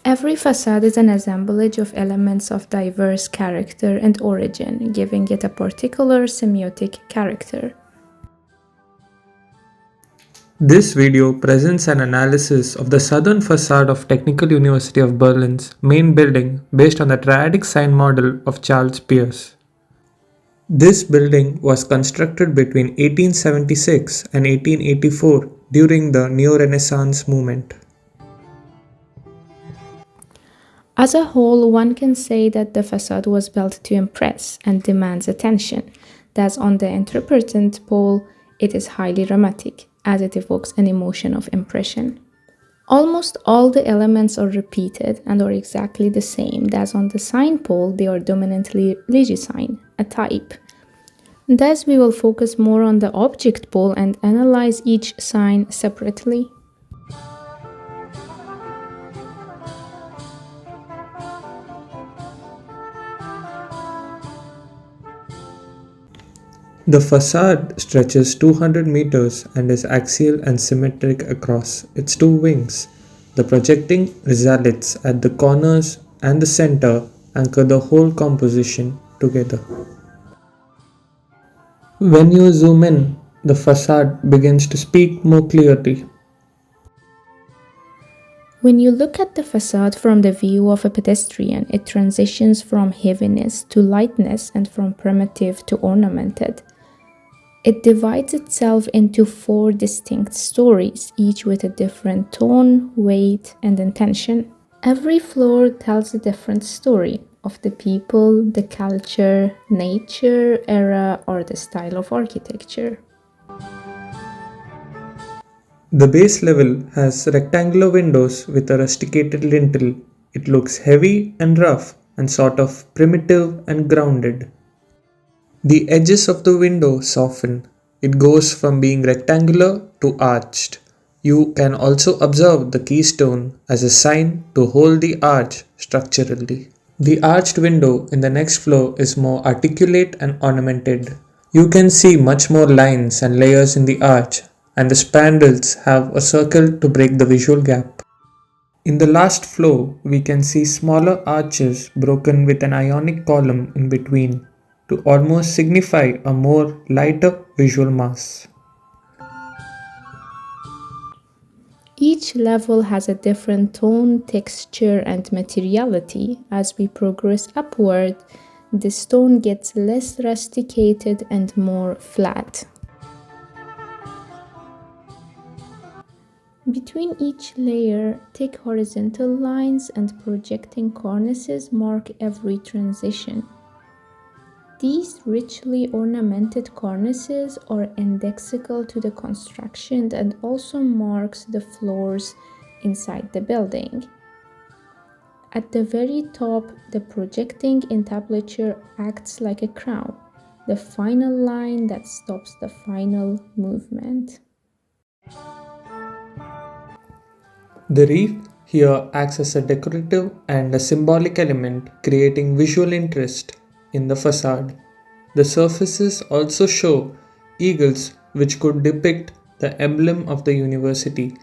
Every facade is an assemblage of elements of diverse character and origin, giving it a particular semiotic character. This video presents an analysis of the southern facade of Technical University of Berlin's main building based on the triadic sign model of Charles Peirce. This building was constructed between 1876 and 1884 during the Neo-Renaissance movement. As a whole, one can say that the facade was built to impress and demands attention. Thus, on the interpretant pole, it is highly dramatic, as it evokes an emotion of impression. Almost all the elements are repeated and are exactly the same. Thus, on the sign pole, they are dominantly Legi-sign, a type. Thus, we will focus more on the object pole and analyze each sign separately. The facade stretches 200 meters and is axial and symmetric across its two wings. The projecting risalits at the corners and the center anchor the whole composition together. When you zoom in, the facade begins to speak more clearly. When you look at the facade from the view of a pedestrian, it transitions from heaviness to lightness and from primitive to ornamented. It divides itself into 4 distinct stories, each with a different tone, weight, and intention. Every floor tells a different story of the people, the culture, nature, era, or the style of architecture. The base level has rectangular windows with a rusticated lintel. It looks heavy and rough and sort of primitive and grounded. The edges of the window soften. It goes from being rectangular to arched. You can also observe the keystone as a sign to hold the arch structurally. The arched window in the next floor is more articulate and ornamented. You can see much more lines and layers in the arch, and the spandrels have a circle to break the visual gap. In the last floor, we can see smaller arches broken with an ionic column in between, to almost signify a more lighter visual mass. Each level has a different tone, texture, and materiality. As we progress upward, the stone gets less rusticated and more flat. Between each layer, thick horizontal lines and projecting cornices mark every transition. These richly ornamented cornices are indexical to the construction and also marks the floors inside the building. At the very top, the projecting entablature acts like a crown, the final line that stops the final movement. The reef here acts as a decorative and a symbolic element, creating visual interest in the facade. The surfaces also show eagles, which could depict the emblem of the university,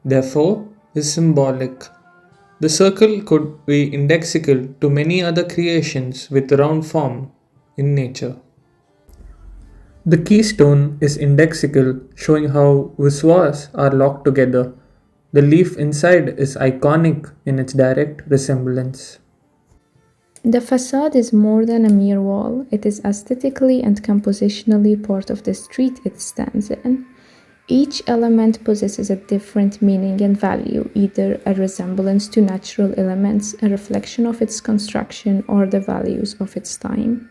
therefore is symbolic. The circle could be indexical to many other creations with round form in nature. The keystone is indexical, showing how viswas are locked together. The leaf inside is iconic in its direct resemblance. The facade is more than a mere wall. It is aesthetically and compositionally part of the street it stands in. Each element possesses a different meaning and value, either a resemblance to natural elements, a reflection of its construction, or the values of its time.